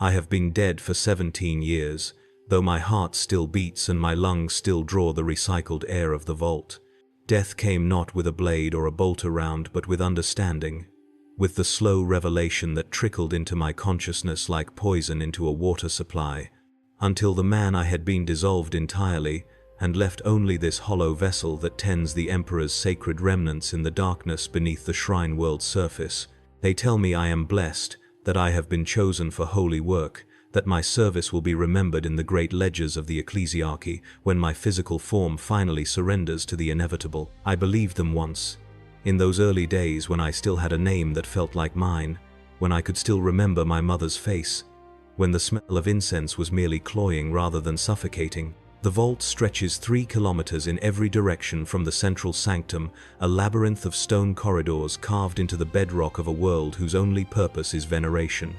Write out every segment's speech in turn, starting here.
I have been dead for 17 years, though my heart still beats and my lungs still draw the recycled air of the vault. Death came not with a blade or a bolt around, but with understanding, with the slow revelation that trickled into my consciousness like poison into a water supply, until the man I had been dissolved entirely, and left only this hollow vessel that tends the Emperor's sacred remnants in the darkness beneath the shrine world's surface. They tell me I am blessed, that I have been chosen for holy work, that my service will be remembered in the great ledgers of the Ecclesiarchy when my physical form finally surrenders to the inevitable. I believed them once, in those early days when I still had a name that felt like mine, when I could still remember my mother's face, when the smell of incense was merely cloying rather than suffocating. The vault stretches 3 kilometers in every direction from the central sanctum, a labyrinth of stone corridors carved into the bedrock of a world whose only purpose is veneration.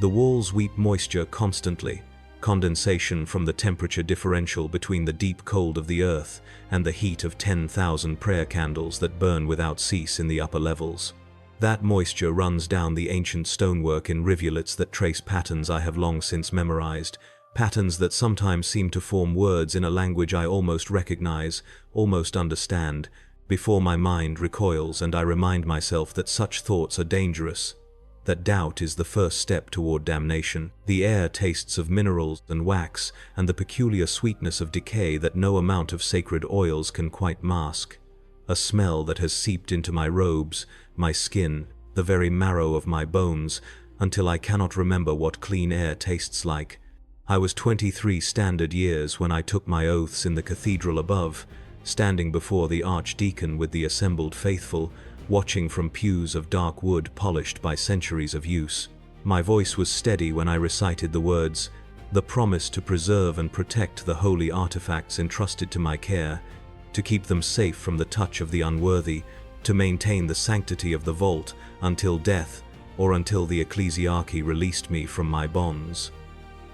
The walls weep moisture constantly, condensation from the temperature differential between the deep cold of the earth and the heat of 10,000 prayer candles that burn without cease in the upper levels. That moisture runs down the ancient stonework in rivulets that trace patterns I have long since memorized, patterns that sometimes seem to form words in a language I almost recognize, almost understand, before my mind recoils and I remind myself that such thoughts are dangerous, that doubt is the first step toward damnation. The air tastes of minerals and wax and the peculiar sweetness of decay that no amount of sacred oils can quite mask. A smell that has seeped into my robes, my skin, the very marrow of my bones, until I cannot remember what clean air tastes like. I was 23 standard years when I took my oaths in the cathedral above, standing before the archdeacon with the assembled faithful, watching from pews of dark wood polished by centuries of use. My voice was steady when I recited the words, the promise to preserve and protect the holy artifacts entrusted to my care, to keep them safe from the touch of the unworthy, to maintain the sanctity of the vault until death or until the Ecclesiarchy released me from my bonds.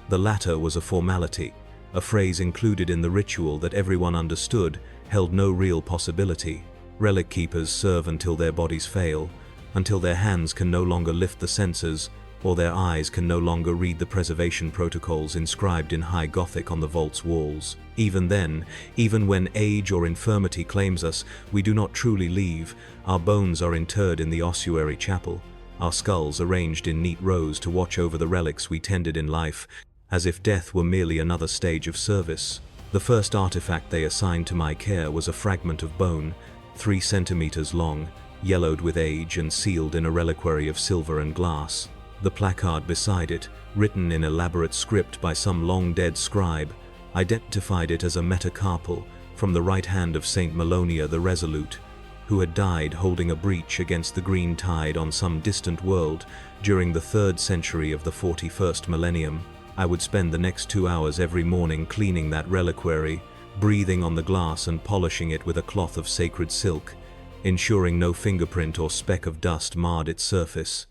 The latter was a formality, a phrase included in the ritual that everyone understood held no real possibility. Relic Keepers serve until their bodies fail, until their hands can no longer lift the censers, or their eyes can no longer read the preservation protocols inscribed in high Gothic on the vault's walls. Even then, even when age or infirmity claims us, we do not truly leave. Our bones are interred in the ossuary chapel, our skulls arranged in neat rows to watch over the relics we tended in life, as if death were merely another stage of service. The first artifact they assigned to my care was a fragment of bone, 3 centimeters long, yellowed with age and sealed in a reliquary of silver and glass. The placard beside it, written in elaborate script by some long-dead scribe, identified it as a metacarpal from the right hand of Saint Melonia the Resolute, who had died holding a breach against the green tide on some distant world during the 3rd century of the 41st millennium. I would spend the next 2 hours every morning cleaning that reliquary, breathing on the glass and polishing it with a cloth of sacred silk, ensuring no fingerprint or speck of dust marred its surface.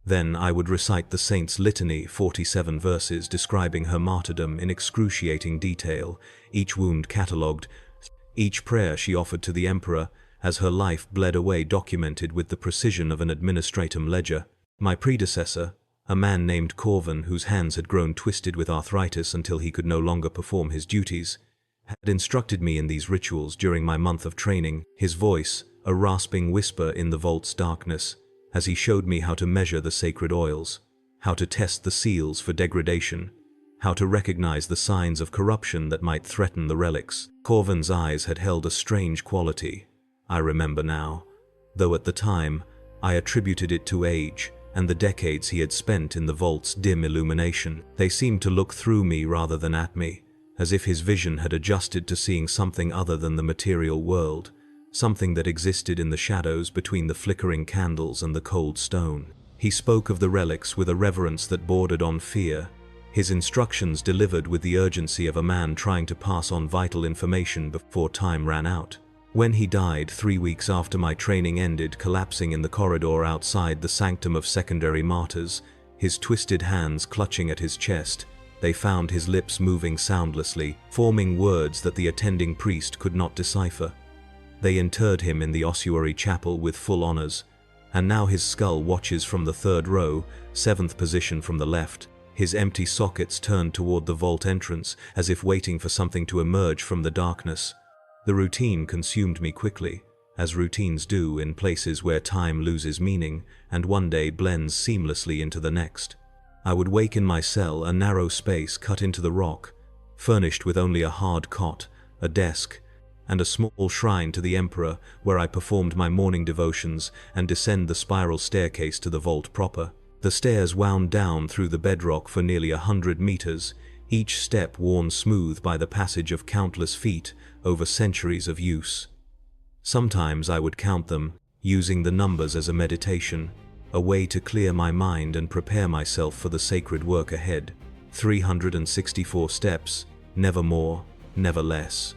Then I would recite the saint's litany, 47 verses describing her martyrdom in excruciating detail, each wound catalogued, each prayer she offered to the emperor, as her life bled away documented with the precision of an administratum ledger. My predecessor, a man named Corvin, whose hands had grown twisted with arthritis until he could no longer perform his duties, had instructed me in these rituals during my month of training, his voice a rasping whisper in the vault's darkness, as he showed me how to measure the sacred oils, how to test the seals for degradation, how to recognize the signs of corruption that might threaten the relics. Corvin's eyes had held a strange quality, I remember now, though at the time I attributed it to age and the decades he had spent in the vault's dim illumination. They seemed to look through me rather than at me, as if his vision had adjusted to seeing something other than the material world, something that existed in the shadows between the flickering candles and the cold stone. He spoke of the relics with a reverence that bordered on fear, his instructions delivered with the urgency of a man trying to pass on vital information before time ran out. When he died 3 weeks after my training ended, collapsing in the corridor outside the sanctum of secondary martyrs, his twisted hands clutching at his chest, they found his lips moving soundlessly, forming words that the attending priest could not decipher. They interred him in the ossuary chapel with full honors, and now his skull watches from the 3rd row, 7th position from the left, his empty sockets turned toward the vault entrance, as if waiting for something to emerge from the darkness. The routine consumed me quickly, as routines do in places where time loses meaning and one day blends seamlessly into the next. I would wake in my cell, a narrow space cut into the rock, furnished with only a hard cot, a desk, and a small shrine to the Emperor where I performed my morning devotions, and descend the spiral staircase to the vault proper. The stairs wound down through the bedrock for nearly 100 meters, each step worn smooth by the passage of countless feet over centuries of use. Sometimes I would count them, using the numbers as a meditation, a way to clear my mind and prepare myself for the sacred work ahead. 364 steps, never more, never less.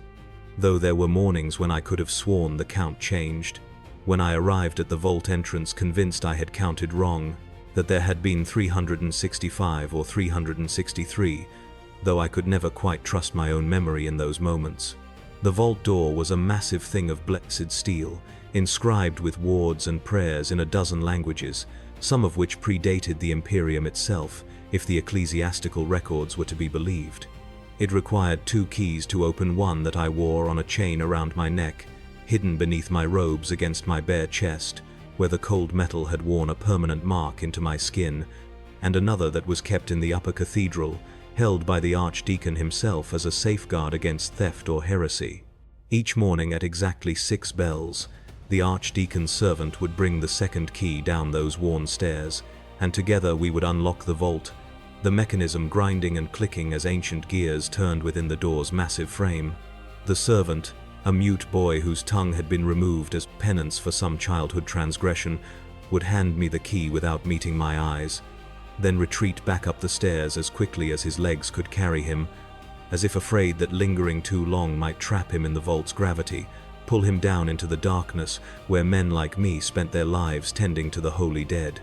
Though there were mornings when I could have sworn the count changed, when I arrived at the vault entrance convinced I had counted wrong, that there had been 365 or 363, though I could never quite trust my own memory in those moments. The vault door was a massive thing of blessed steel, inscribed with wards and prayers in a dozen languages, some of which predated the Imperium itself, if the ecclesiastical records were to be believed. It required 2 keys to open, one that I wore on a chain around my neck, hidden beneath my robes against my bare chest, where the cold metal had worn a permanent mark into my skin, and another that was kept in the upper cathedral, held by the archdeacon himself as a safeguard against theft or heresy. Each morning at exactly 6 bells, the archdeacon's servant would bring the second key down those worn stairs, and together we would unlock the vault, the mechanism grinding and clicking as ancient gears turned within the door's massive frame. The servant, a mute boy whose tongue had been removed as penance for some childhood transgression, would hand me the key without meeting my eyes, then retreat back up the stairs as quickly as his legs could carry him, as if afraid that lingering too long might trap him in the vault's gravity, pull him down into the darkness where men like me spent their lives tending to the holy dead.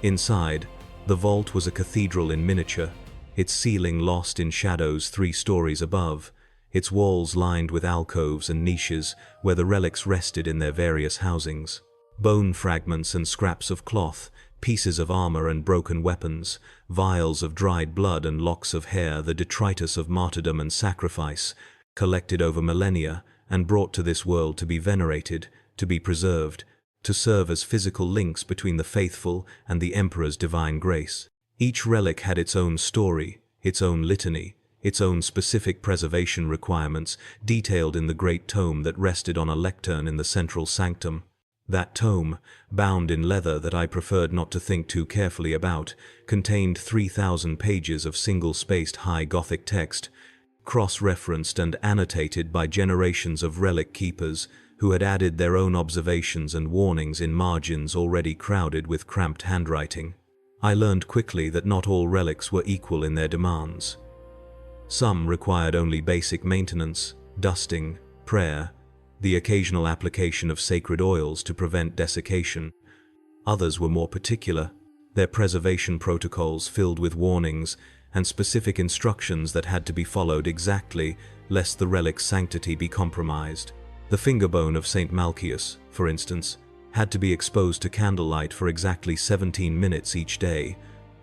Inside, the vault was a cathedral in miniature, its ceiling lost in shadows 3 stories above, its walls lined with alcoves and niches where the relics rested in their various housings. Bone fragments and scraps of cloth, pieces of armor and broken weapons, vials of dried blood and locks of hair, the detritus of martyrdom and sacrifice, collected over millennia and brought to this world to be venerated, to be preserved, to serve as physical links between the faithful and the Emperor's divine grace. Each relic had its own story, its own litany, its own specific preservation requirements, detailed in the great tome that rested on a lectern in the central sanctum. That tome, bound in leather that I preferred not to think too carefully about, contained 3,000 pages of single-spaced high Gothic text, cross-referenced and annotated by generations of Relic Keepers who had added their own observations and warnings in margins already crowded with cramped handwriting. I learned quickly that not all relics were equal in their demands. Some required only basic maintenance, dusting, prayer, the occasional application of sacred oils to prevent desiccation. Others were more particular, their preservation protocols filled with warnings and specific instructions that had to be followed exactly, lest the relic's sanctity be compromised. The fingerbone of St. Malchius, for instance, had to be exposed to candlelight for exactly 17 minutes each day,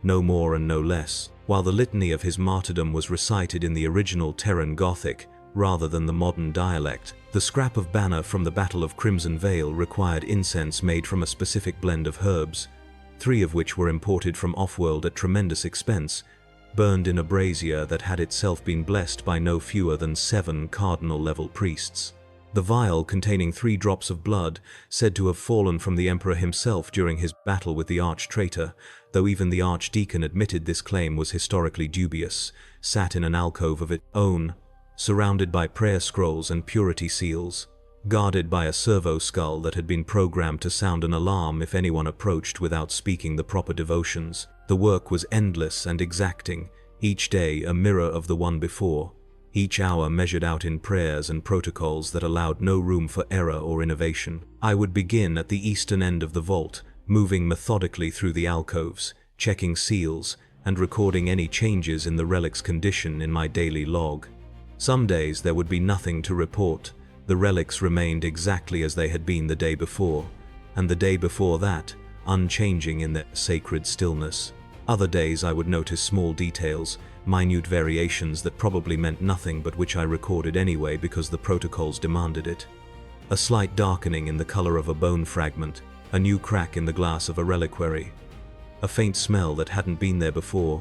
no more and no less, while the litany of his martyrdom was recited in the original Terran Gothic rather than the modern dialect. The scrap of banner from the Battle of Crimson Vale required incense made from a specific blend of herbs, 3 of which were imported from off-world at tremendous expense, burned in a brazier that had itself been blessed by no fewer than 7 cardinal-level priests. The vial containing 3 drops of blood, said to have fallen from the Emperor himself during his battle with the arch-traitor, though even the archdeacon admitted this claim was historically dubious, sat in an alcove of its own, surrounded by prayer scrolls and purity seals, guarded by a servo skull that had been programmed to sound an alarm if anyone approached without speaking the proper devotions. The work was endless and exacting, each day a mirror of the one before, each hour measured out in prayers and protocols that allowed no room for error or innovation. I would begin at the eastern end of the vault, moving methodically through the alcoves, checking seals, and recording any changes in the relic's condition in my daily log. Some days there would be nothing to report. The relics remained exactly as they had been the day before, and the day before that, unchanging in their sacred stillness. Other days I would notice small details, minute variations that probably meant nothing but which I recorded anyway because the protocols demanded it. A slight darkening in the color of a bone fragment, a new crack in the glass of a reliquary, a faint smell that hadn't been there before,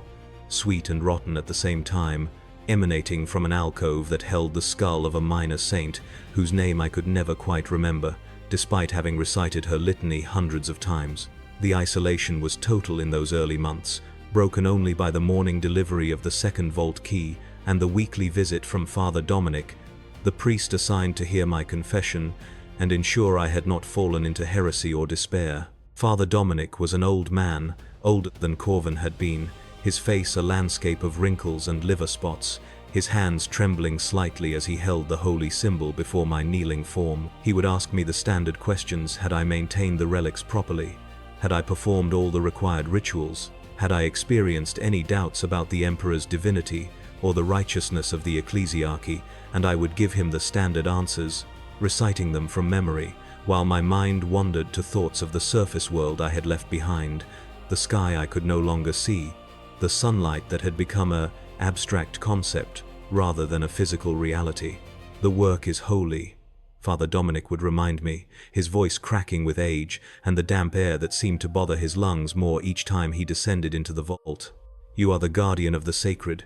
sweet and rotten at the same time, emanating from an alcove that held the skull of a minor saint whose name I could never quite remember, despite having recited her litany hundreds of times. The isolation was total in those early months, broken only by the morning delivery of the second vault key and the weekly visit from Father Dominic, the priest assigned to hear my confession and ensure I had not fallen into heresy or despair. Father Dominic was an old man, older than Corvin had been, his face a landscape of wrinkles and liver spots, his hands trembling slightly as he held the holy symbol before my kneeling form. He would ask me the standard questions: had I maintained the relics properly? Had I performed all the required rituals? Had I experienced any doubts about the Emperor's divinity or the righteousness of the Ecclesiarchy? And I would give him the standard answers, reciting them from memory, while my mind wandered to thoughts of the surface world I had left behind, the sky I could no longer see, the sunlight that had become an abstract concept rather than a physical reality. The work is holy, Father Dominic would remind me, his voice cracking with age and the damp air that seemed to bother his lungs more each time he descended into the vault. You are the guardian of the sacred,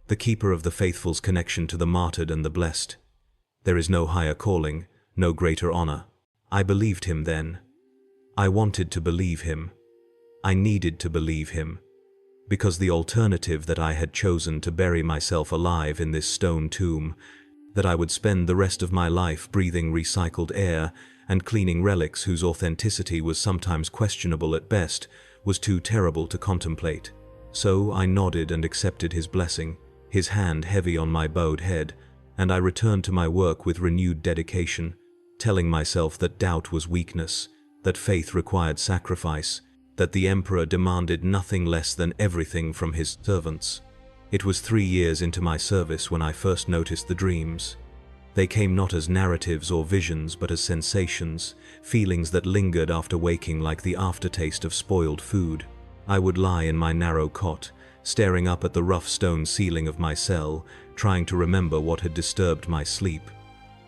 the keeper of the faithful's connection to the martyred and the blessed. There is no higher calling, no greater honor. I believed him then. I wanted to believe him. I needed to believe him, because the alternative that I had chosen to bury myself alive in this stone tomb, that I would spend the rest of my life breathing recycled air and cleaning relics whose authenticity was sometimes questionable at best, was too terrible to contemplate. So I nodded and accepted his blessing, his hand heavy on my bowed head, and I returned to my work with renewed dedication, telling myself that doubt was weakness, that faith required sacrifice, that the Emperor demanded nothing less than everything from his servants. It was 3 years into my service when I first noticed the dreams. They came not as narratives or visions, but as sensations, feelings that lingered after waking like the aftertaste of spoiled food. I would lie in my narrow cot, staring up at the rough stone ceiling of my cell, trying to remember what had disturbed my sleep.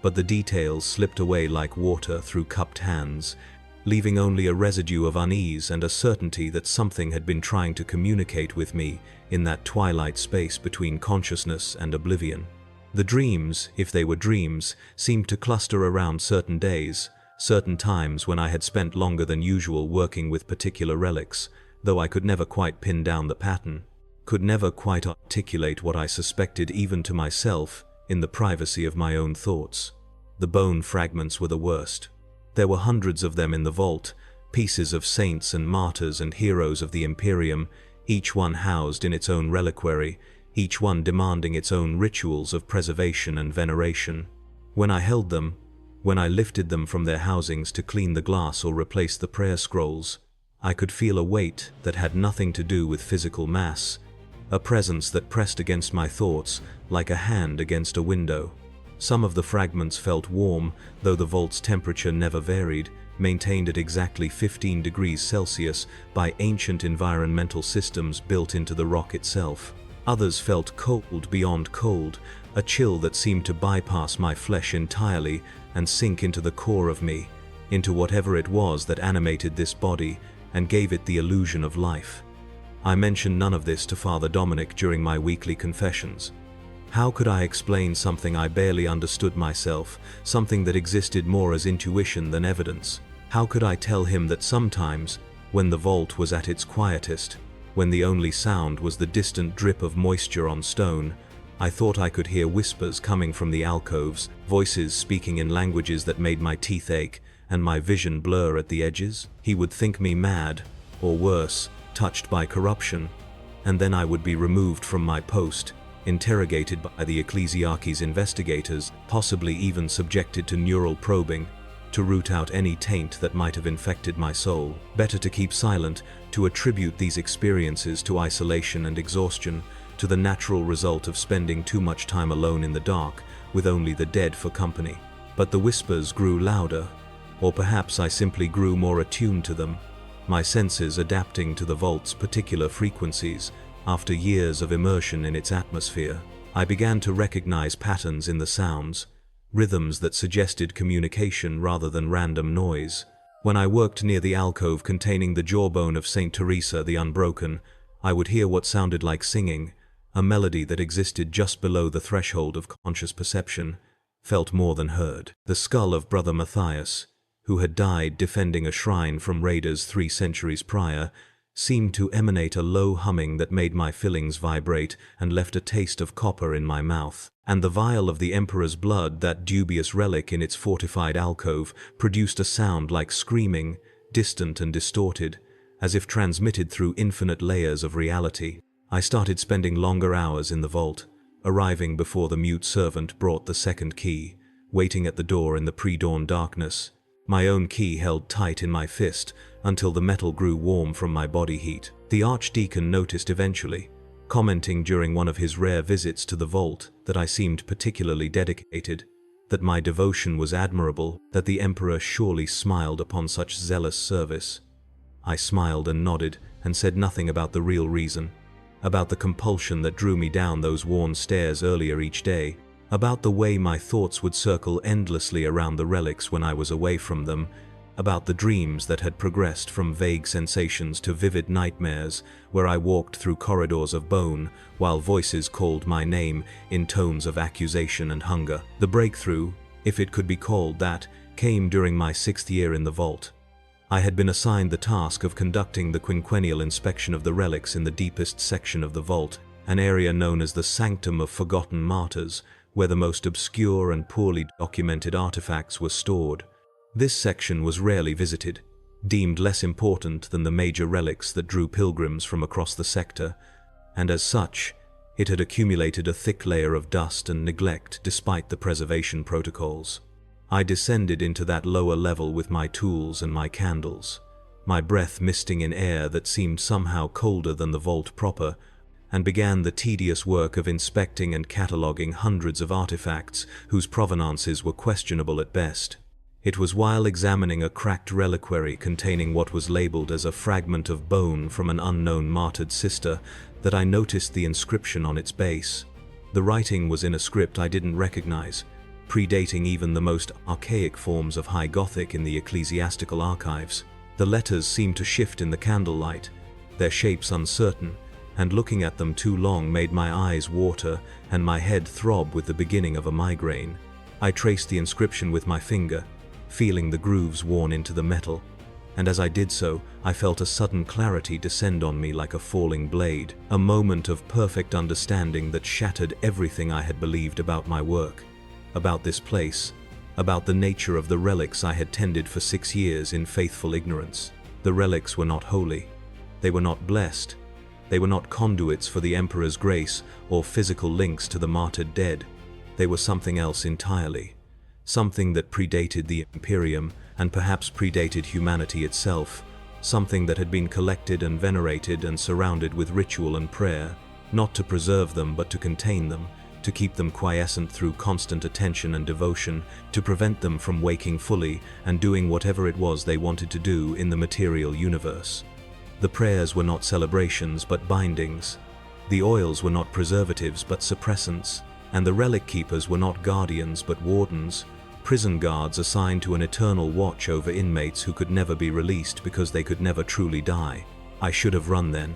But the details slipped away like water through cupped hands, leaving only a residue of unease and a certainty that something had been trying to communicate with me in that twilight space between consciousness and oblivion. The dreams, if they were dreams, seemed to cluster around certain days, certain times when I had spent longer than usual working with particular relics, though I could never quite pin down the pattern, could never quite articulate what I suspected even to myself in the privacy of my own thoughts. The bone fragments were the worst. There were hundreds of them in the vault, pieces of saints and martyrs and heroes of the Imperium, each one housed in its own reliquary, each one demanding its own rituals of preservation and veneration. When I held them, when I lifted them from their housings to clean the glass or replace the prayer scrolls, I could feel a weight that had nothing to do with physical mass, a presence that pressed against my thoughts like a hand against a window. Some of the fragments felt warm, though the vault's temperature never varied, maintained at exactly 15 degrees Celsius by ancient environmental systems built into the rock itself. Others felt cold beyond cold, a chill that seemed to bypass my flesh entirely and sink into the core of me, into whatever it was that animated this body and gave it the illusion of life. I mentioned none of this to Father Dominic during my weekly confessions. How could I explain something I barely understood myself, something that existed more as intuition than evidence? How could I tell him that sometimes, when the vault was at its quietest, when the only sound was the distant drip of moisture on stone, I thought I could hear whispers coming from the alcoves, voices speaking in languages that made my teeth ache and my vision blur at the edges? He would think me mad, or worse, touched by corruption, and then I would be removed from my post, interrogated by the Ecclesiarchy's investigators, possibly even subjected to neural probing, to root out any taint that might have infected my soul. Better to keep silent, to attribute these experiences to isolation and exhaustion, to the natural result of spending too much time alone in the dark, with only the dead for company. But the whispers grew louder, or perhaps I simply grew more attuned to them. my senses adapting to the vault's particular frequencies. After years of immersion in its atmosphere, I began to recognize patterns in the sounds, rhythms that suggested communication rather than random noise. When I worked near the alcove containing the jawbone of Saint Teresa the Unbroken, I would hear what sounded like singing, a melody that existed just below the threshold of conscious perception, felt more than heard. The skull of Brother Matthias, who had died defending a shrine from raiders 3 centuries prior, seemed to emanate a low humming that made my fillings vibrate and left a taste of copper in my mouth. And the vial of the Emperor's blood, that dubious relic in its fortified alcove, produced a sound like screaming, distant and distorted, as if transmitted through infinite layers of reality. I started spending longer hours in the vault, arriving before the mute servant brought the second key, waiting at the door in the pre-dawn darkness, my own key held tight in my fist until the metal grew warm from my body heat. The Archdeacon noticed eventually, commenting during one of his rare visits to the vault that I seemed particularly dedicated, that my devotion was admirable, that the Emperor surely smiled upon such zealous service. I smiled and nodded and said nothing about the real reason, about the compulsion that drew me down those worn stairs earlier each day, about the way my thoughts would circle endlessly around the relics when I was away from them, about the dreams that had progressed from vague sensations to vivid nightmares where I walked through corridors of bone while voices called my name in tones of accusation and hunger. The breakthrough, if it could be called that, came during my 6th year in the vault. I had been assigned the task of conducting the quinquennial inspection of the relics in the deepest section of the vault, an area known as the Sanctum of Forgotten Martyrs, where the most obscure and poorly documented artifacts were stored. This section was rarely visited, deemed less important than the major relics that drew pilgrims from across the sector, and as such, it had accumulated a thick layer of dust and neglect despite the preservation protocols. I descended into that lower level with my tools and my candles, my breath misting in air that seemed somehow colder than the vault proper, and began the tedious work of inspecting and cataloguing hundreds of artifacts whose provenances were questionable at best. It was while examining a cracked reliquary containing what was labeled as a fragment of bone from an unknown martyred sister that I noticed the inscription on its base. The writing was in a script I didn't recognize, predating even the most archaic forms of High Gothic in the ecclesiastical archives. The letters seemed to shift in the candlelight, their shapes uncertain, and looking at them too long made my eyes water and my head throb with the beginning of a migraine. I traced the inscription with my finger, feeling the grooves worn into the metal, and as I did so, I felt a sudden clarity descend on me like a falling blade, a moment of perfect understanding that shattered everything I had believed about my work, about this place, about the nature of the relics I had tended for 6 years in faithful ignorance. The relics were not holy, they were not blessed, they were not conduits for the Emperor's grace or physical links to the martyred dead. They were something else entirely, something that predated the Imperium and perhaps predated humanity itself, something that had been collected and venerated and surrounded with ritual and prayer, not to preserve them but to contain them, to keep them quiescent through constant attention and devotion, to prevent them from waking fully and doing whatever it was they wanted to do in the material universe. The prayers were not celebrations but bindings. The oils were not preservatives but suppressants, and the Relic Keepers were not guardians but wardens, prison guards assigned to an eternal watch over inmates who could never be released because they could never truly die. I should have run then.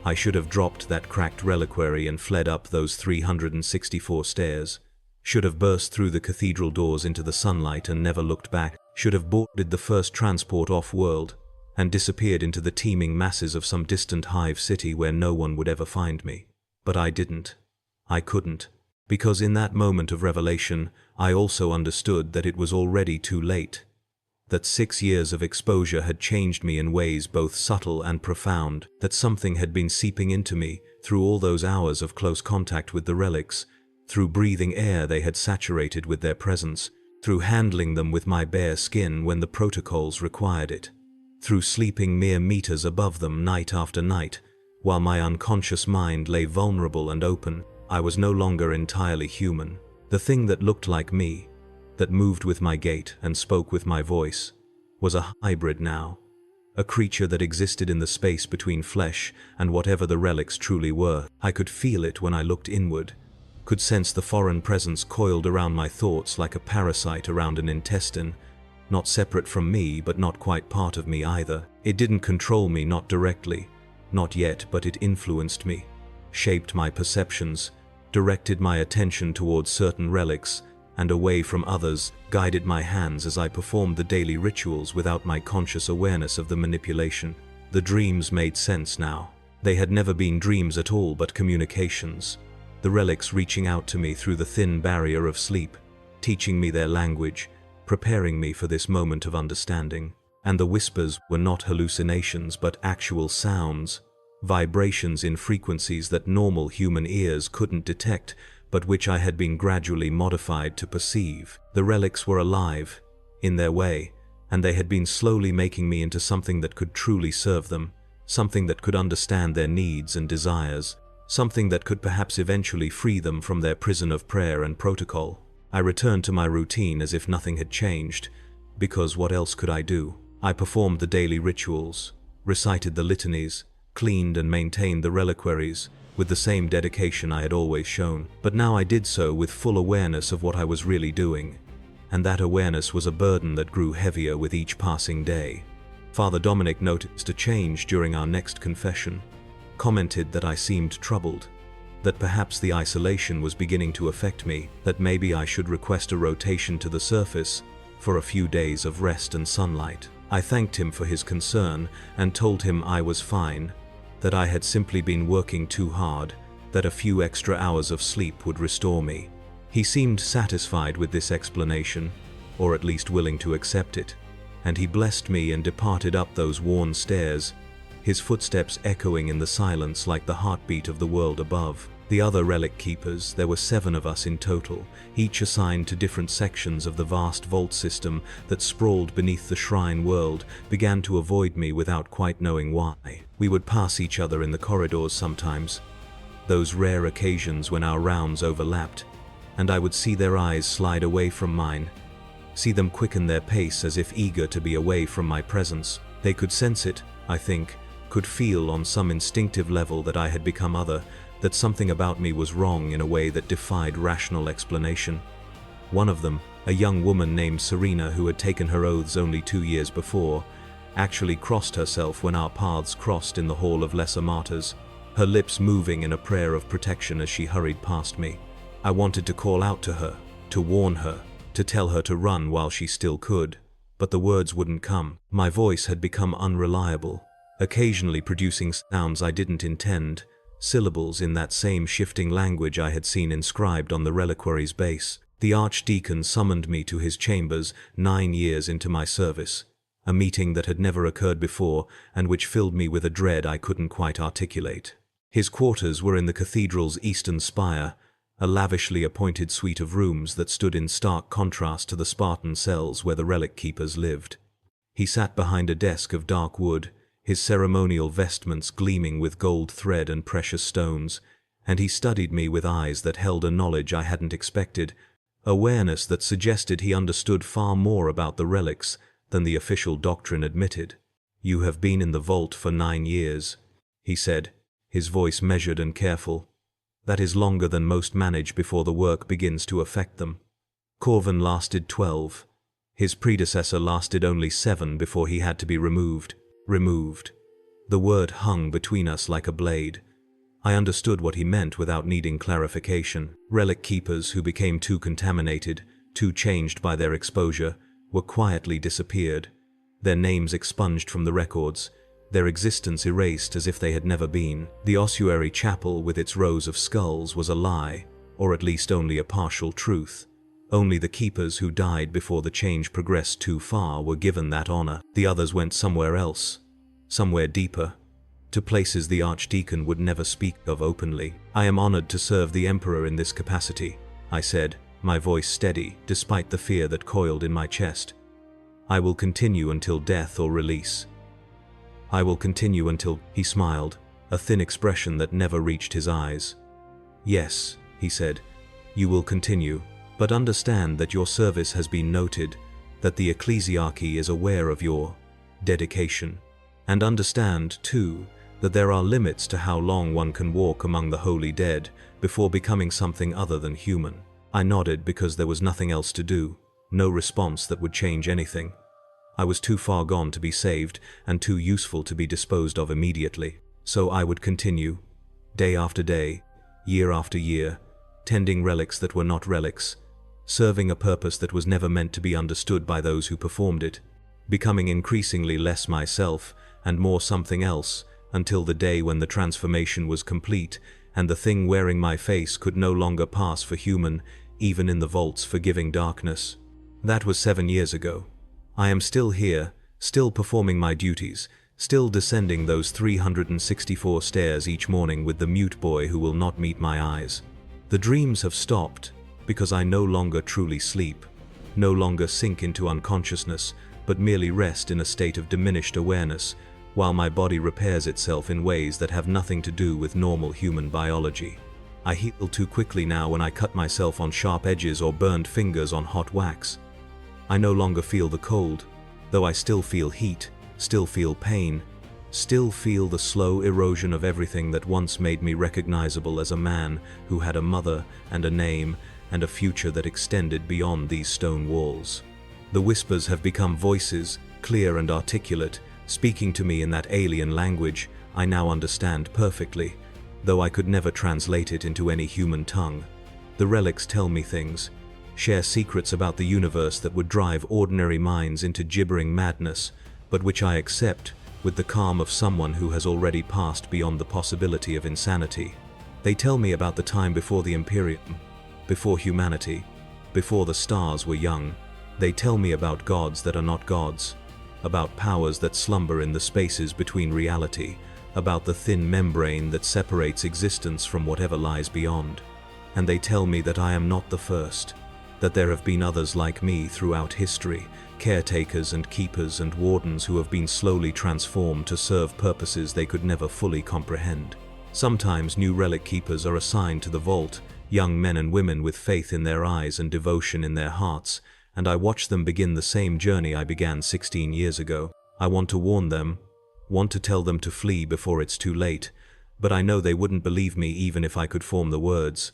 I should have dropped that cracked reliquary and fled up those 364 stairs, should have burst through the cathedral doors into the sunlight and never looked back, should have boarded the first transport off-world, and disappeared into the teeming masses of some distant hive city where no one would ever find me. But I didn't. I couldn't. Because in that moment of revelation, I also understood that it was already too late. That 6 years of exposure had changed me in ways both subtle and profound, that something had been seeping into me through all those hours of close contact with the relics, through breathing air they had saturated with their presence, through handling them with my bare skin when the protocols required it, through sleeping mere meters above them night after night, while my unconscious mind lay vulnerable and open. I was no longer entirely human. The thing that looked like me, that moved with my gait and spoke with my voice, was a hybrid now, a creature that existed in the space between flesh and whatever the relics truly were. I could feel it when I looked inward, could sense the foreign presence coiled around my thoughts like a parasite around an intestine, not separate from me but not quite part of me either. It didn't control me, not directly, not yet, but it influenced me, shaped my perceptions, directed my attention towards certain relics and away from others, guided my hands as I performed the daily rituals without my conscious awareness of the manipulation. The dreams made sense now. They had never been dreams at all, but communications. The relics reaching out to me through the thin barrier of sleep, teaching me their language, preparing me for this moment of understanding. And the whispers were not hallucinations but actual sounds, vibrations in frequencies that normal human ears couldn't detect, but which I had been gradually modified to perceive. The relics were alive, in their way, and they had been slowly making me into something that could truly serve them, something that could understand their needs and desires, something that could perhaps eventually free them from their prison of prayer and protocol. I returned to my routine as if nothing had changed, because what else could I do? I performed the daily rituals, recited the litanies, cleaned and maintained the reliquaries, with the same dedication I had always shown. But now I did so with full awareness of what I was really doing, and that awareness was a burden that grew heavier with each passing day. Father Dominic noticed a change during our next confession, commented that I seemed troubled, that perhaps the isolation was beginning to affect me, that maybe I should request a rotation to the surface for a few days of rest and sunlight. I thanked him for his concern and told him I was fine, that I had simply been working too hard, that a few extra hours of sleep would restore me. He seemed satisfied with this explanation, or at least willing to accept it, and he blessed me and departed up those worn stairs, his footsteps echoing in the silence like the heartbeat of the world above. The other Relic Keepers, there were 7 of us in total, each assigned to different sections of the vast vault system that sprawled beneath the shrine world, began to avoid me without quite knowing why. We would pass each other in the corridors sometimes, those rare occasions when our rounds overlapped, and I would see their eyes slide away from mine, see them quicken their pace as if eager to be away from my presence. They could sense it, I think, could feel on some instinctive level that I had become other, that something about me was wrong in a way that defied rational explanation. One of them, a young woman named Serena who had taken her oaths only 2 years before, actually crossed herself when our paths crossed in the Hall of Lesser Martyrs, her lips moving in a prayer of protection as she hurried past me. I wanted to call out to her, to warn her, to tell her to run while she still could, but the words wouldn't come. My voice had become unreliable, occasionally producing sounds I didn't intend, syllables in that same shifting language I had seen inscribed on the reliquary's base. The Archdeacon summoned me to his chambers 9 years into my service, a meeting that had never occurred before and which filled me with a dread I couldn't quite articulate. His quarters were in the cathedral's eastern spire, a lavishly appointed suite of rooms that stood in stark contrast to the Spartan cells where the Relic Keepers lived. He sat behind a desk of dark wood, his ceremonial vestments gleaming with gold thread and precious stones, and he studied me with eyes that held a knowledge I hadn't expected, awareness that suggested he understood far more about the relics than the official doctrine admitted. "You have been in the vault for 9 years, he said, his voice measured and careful. "That is longer than most manage before the work begins to affect them. Corvin lasted 12. His predecessor lasted only 7 before he had to be removed. The word hung between us like a blade. I understood what he meant without needing clarification. Relic Keepers who became too contaminated, too changed by their exposure, were quietly disappeared, their names expunged from the records, their existence erased as if they had never been. The ossuary chapel with its rows of skulls was a lie, or at least only a partial truth. Only the keepers who died before the change progressed too far were given that honor. The others went somewhere else, somewhere deeper, to places the Archdeacon would never speak of openly. "I am honored to serve the Emperor in this capacity," I said, my voice steady despite the fear that coiled in my chest. "I will continue until death or release. I will continue until—" He smiled, a thin expression that never reached his eyes. "Yes," he said, "you will continue. But understand that your service has been noted, that the Ecclesiarchy is aware of your dedication. And understand, too, that there are limits to how long one can walk among the holy dead before becoming something other than human. I nodded because there was nothing else to do, no response that would change anything. I was too far gone to be saved and too useful to be disposed of immediately. So I would continue, day after day, year after year, tending relics that were not relics, serving a purpose that was never meant to be understood by those who performed it, becoming increasingly less myself and more something else, until the day when the transformation was complete and the thing wearing my face could no longer pass for human, even in the vault's forgiving darkness. That was 7 years ago. I am still here, still performing my duties, still descending those 364 stairs each morning with the mute boy who will not meet my eyes. The dreams have stopped, because I no longer truly sleep, no longer sink into unconsciousness, but merely rest in a state of diminished awareness, while my body repairs itself in ways that have nothing to do with normal human biology. I heal too quickly now when I cut myself on sharp edges or burned fingers on hot wax. I no longer feel the cold, though I still feel heat, still feel pain, still feel the slow erosion of everything that once made me recognizable as a man who had a mother and a name and a future that extended beyond these stone walls. The whispers have become voices, clear and articulate, speaking to me in that alien language I now understand perfectly, though I could never translate it into any human tongue. The relics tell me things, share secrets about the universe that would drive ordinary minds into gibbering madness, but which I accept with the calm of someone who has already passed beyond the possibility of insanity. They tell me about the time before the Imperium, before humanity, before the stars were young. They tell me about gods that are not gods, about powers that slumber in the spaces between reality, about the thin membrane that separates existence from whatever lies beyond. And they tell me that I am not the first, that there have been others like me throughout history, caretakers and keepers and wardens who have been slowly transformed to serve purposes they could never fully comprehend. Sometimes new relic keepers are assigned to the vault, young men and women with faith in their eyes and devotion in their hearts, and I watch them begin the same journey I began 16 years ago. I want to warn them, want to tell them to flee before it's too late, but I know they wouldn't believe me even if I could form the words.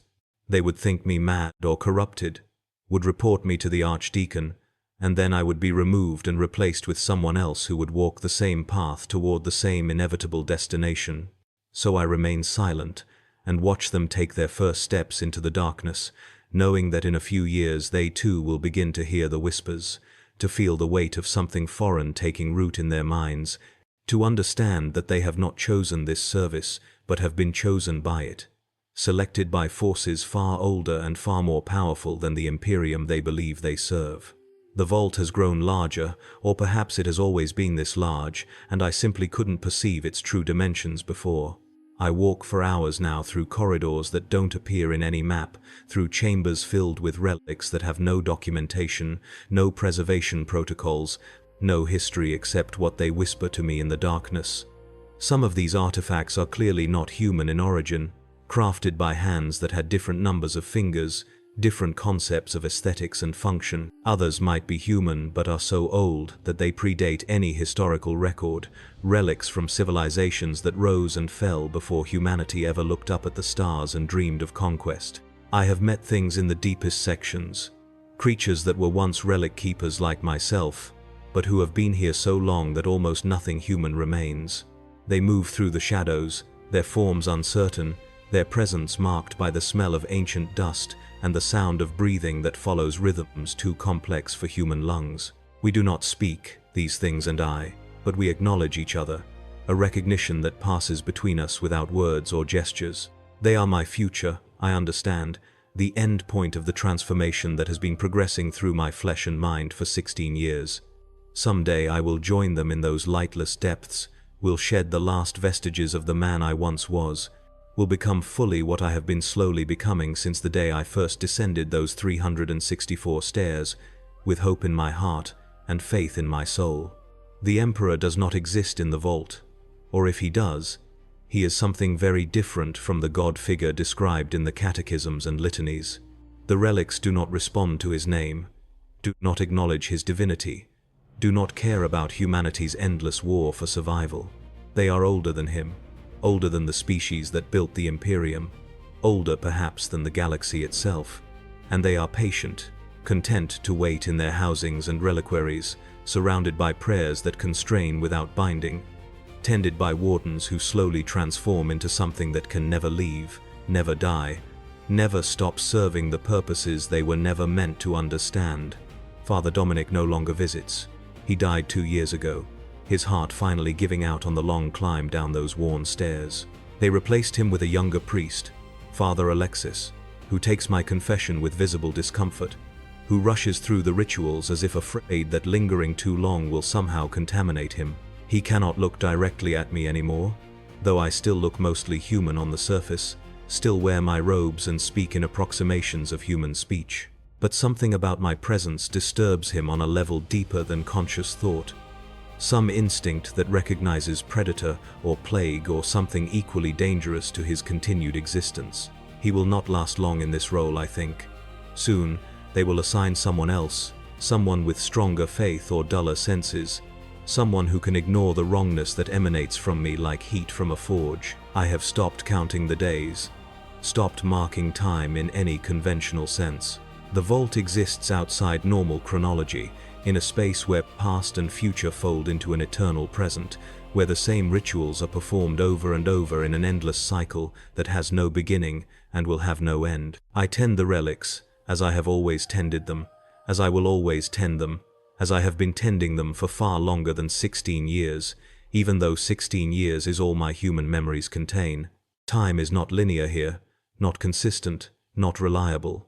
They would think me mad or corrupted, would report me to the archdeacon, and then I would be removed and replaced with someone else who would walk the same path toward the same inevitable destination. So I remain silent and watch them take their first steps into the darkness, knowing that in a few years they too will begin to hear the whispers, to feel the weight of something foreign taking root in their minds, to understand that they have not chosen this service, but have been chosen by it, selected by forces far older and far more powerful than the Imperium they believe they serve. The vault has grown larger, or perhaps it has always been this large, and I simply couldn't perceive its true dimensions before. I walk for hours now through corridors that don't appear in any map, through chambers filled with relics that have no documentation, no preservation protocols, no history except what they whisper to me in the darkness. Some of these artifacts are clearly not human in origin, crafted by hands that had different numbers of fingers, different concepts of aesthetics and function. Others might be human but are so old that they predate any historical record, relics from civilizations that rose and fell before humanity ever looked up at the stars and dreamed of conquest. I have met things in the deepest sections, creatures that were once relic keepers like myself, but who have been here so long that almost nothing human remains. They move through the shadows, their forms uncertain, their presence marked by the smell of ancient dust and the sound of breathing that follows rhythms too complex for human lungs. We do not speak, these things and I, but we acknowledge each other, a recognition that passes between us without words or gestures. They are my future, I understand, the end point of the transformation that has been progressing through my flesh and mind for 16 years. Someday I will join them in those lightless depths, will shed the last vestiges of the man I once was, will become fully what I have been slowly becoming since the day I first descended those 364 stairs, with hope in my heart and faith in my soul. The Emperor does not exist in the vault, or if he does, he is something very different from the god figure described in the catechisms and litanies. The relics do not respond to his name, do not acknowledge his divinity, do not care about humanity's endless war for survival. They are older than him, older than the species that built the Imperium, older perhaps than the galaxy itself, and they are patient, content to wait in their housings and reliquaries, surrounded by prayers that constrain without binding, tended by wardens who slowly transform into something that can never leave, never die, never stop serving the purposes they were never meant to understand. Father Dominic no longer visits. He died 2 years ago, his heart finally giving out on the long climb down those worn stairs. They replaced him with a younger priest, Father Alexis, who takes my confession with visible discomfort, who rushes through the rituals as if afraid that lingering too long will somehow contaminate him. He cannot look directly at me anymore, though I still look mostly human on the surface, still wear my robes and speak in approximations of human speech. But something about my presence disturbs him on a level deeper than conscious thought. Some instinct that recognizes predator or plague or something equally dangerous to his continued existence. He will not last long in this role, I think. Soon, they will assign someone else, someone with stronger faith or duller senses, someone who can ignore the wrongness that emanates from me like heat from a forge. I have stopped counting the days, stopped marking time in any conventional sense. The vault exists outside normal chronology, in a space where past and future fold into an eternal present, where the same rituals are performed over and over in an endless cycle that has no beginning and will have no end. I tend the relics, as I have always tended them, as I will always tend them, as I have been tending them for far longer than 16 years, even though 16 years is all my human memories contain. Time is not linear here, not consistent, not reliable.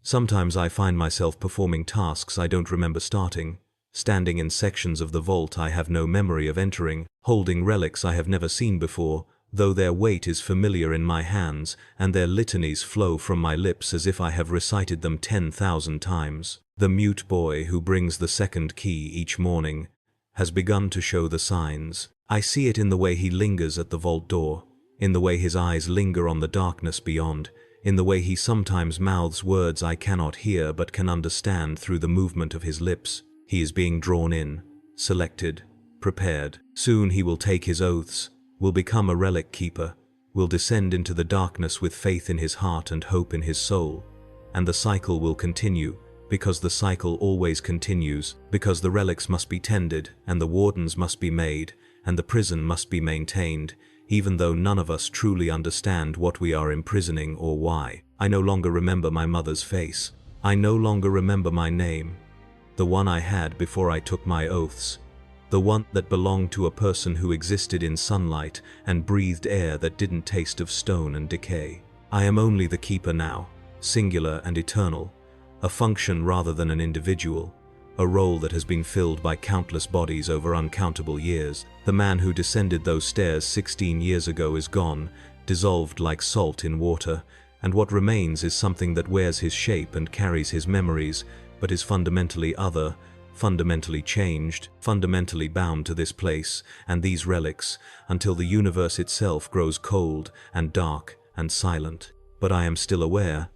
Sometimes I find myself performing tasks I don't remember starting, standing in sections of the vault I have no memory of entering, holding relics I have never seen before, though their weight is familiar in my hands and their litanies flow from my lips as if I have recited them 10,000 times. The mute boy who brings the second key each morning has begun to show the signs. I see it in the way he lingers at the vault door, in the way his eyes linger on the darkness beyond, in the way he sometimes mouths words I cannot hear but can understand through the movement of his lips. He is being drawn in, selected, prepared. Soon he will take his oaths, will become a Relic Keeper, will descend into the darkness with faith in his heart and hope in his soul. And the cycle will continue, because the cycle always continues, because the relics must be tended, and the wardens must be made, and the prison must be maintained, even though none of us truly understand what we are imprisoning or why. I no longer remember my mother's face. I no longer remember my name, the one I had before I took my oaths, the one that belonged to a person who existed in sunlight and breathed air that didn't taste of stone and decay. I am only the keeper now, singular and eternal, a function rather than an individual, a role that has been filled by countless bodies over uncountable years. The man who descended those stairs 16 years ago is gone, dissolved like salt in water, and what remains is something that wears his shape and carries his memories, but is fundamentally other, fundamentally changed, fundamentally bound to this place and these relics, until the universe itself grows cold and dark and silent. But I am still aware.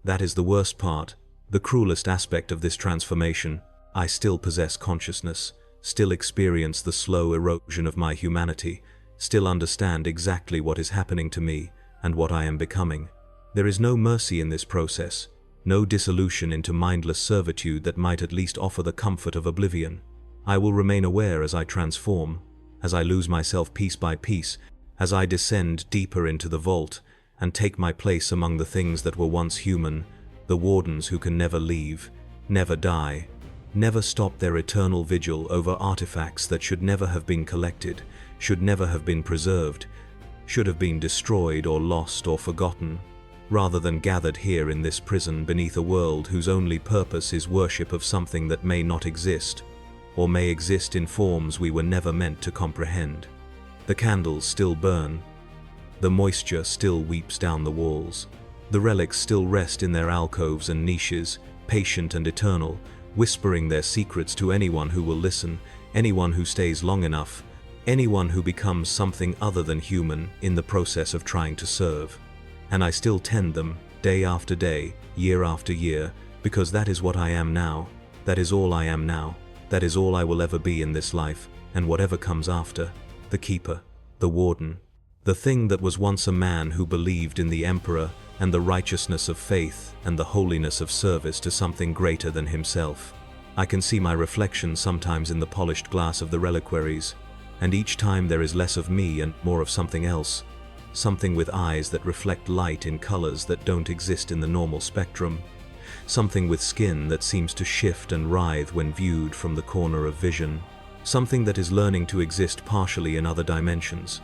That is the worst part, the cruelest aspect of this transformation. I still possess consciousness, still experience the slow erosion of my humanity, still understand exactly what is happening to me and what I am becoming. There is no mercy in this process, no dissolution into mindless servitude that might at least offer the comfort of oblivion. I will remain aware as I transform, as I lose myself piece by piece, as I descend deeper into the vault and take my place among the things that were once human, the wardens who can never leave, never die, never stop their eternal vigil over artifacts that should never have been collected, should never have been preserved, should have been destroyed or lost or forgotten, rather than gathered here in this prison beneath a world whose only purpose is worship of something that may not exist, or may exist in forms we were never meant to comprehend. The candles still burn. The moisture still weeps down the walls. The relics still rest in their alcoves and niches, patient and eternal, whispering their secrets to anyone who will listen, anyone who stays long enough, anyone who becomes something other than human in the process of trying to serve. And I still tend them, day after day, year after year, because that is what I am now, that is all I am now. That is all I will ever be in this life, and whatever comes after. The Keeper, the Warden, the thing that was once a man who believed in the Emperor and the righteousness of faith and the holiness of service to something greater than himself. I can see my reflection sometimes in the polished glass of the reliquaries, and each time there is less of me and more of something else, something with eyes that reflect light in colors that don't exist in the normal spectrum, something with skin that seems to shift and writhe when viewed from the corner of vision, something that is learning to exist partially in other dimensions,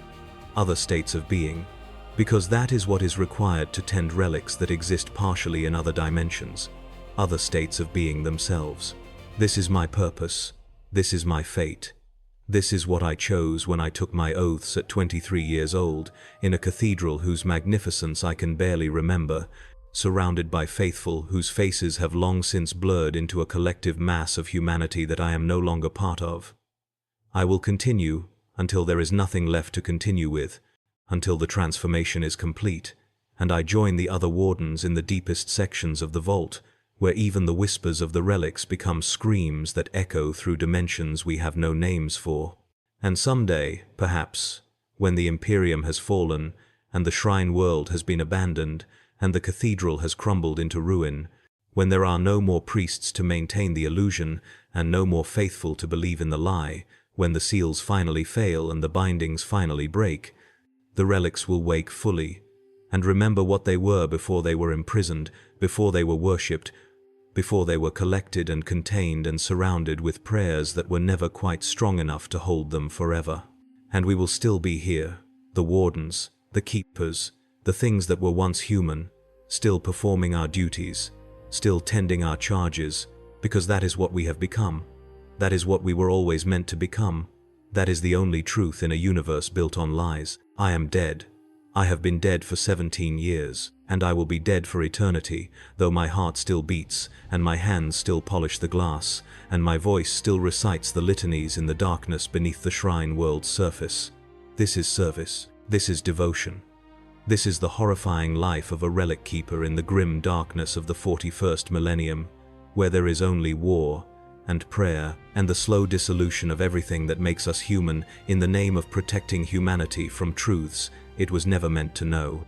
other states of being, because that is what is required to tend relics that exist partially in other dimensions, other states of being themselves. This is my purpose. This is my fate. This is what I chose when I took my oaths at 23 years old, in a cathedral whose magnificence I can barely remember, surrounded by faithful whose faces have long since blurred into a collective mass of humanity that I am no longer part of. I will continue until there is nothing left to continue with, until the transformation is complete, and I join the other wardens in the deepest sections of the vault, where even the whispers of the relics become screams that echo through dimensions we have no names for. And someday, perhaps, when the Imperium has fallen, and the shrine world has been abandoned, and the cathedral has crumbled into ruin, when there are no more priests to maintain the illusion, and no more faithful to believe in the lie, when the seals finally fail and the bindings finally break, the relics will wake fully, and remember what they were before they were imprisoned, before they were worshipped, before they were collected and contained and surrounded with prayers that were never quite strong enough to hold them forever. And we will still be here, the wardens, the keepers, the things that were once human, still performing our duties, still tending our charges, because that is what we have become. That is what we were always meant to become. That is the only truth in a universe built on lies. I am dead. I have been dead for 17 years, and I will be dead for eternity, though my heart still beats, and my hands still polish the glass, and my voice still recites the litanies in the darkness beneath the shrine world's surface. This is service. This is devotion. This is the horrifying life of a relic keeper in the grim darkness of the 41st millennium, where there is only war and prayer and the slow dissolution of everything that makes us human in the name of protecting humanity from truths it was never meant to know.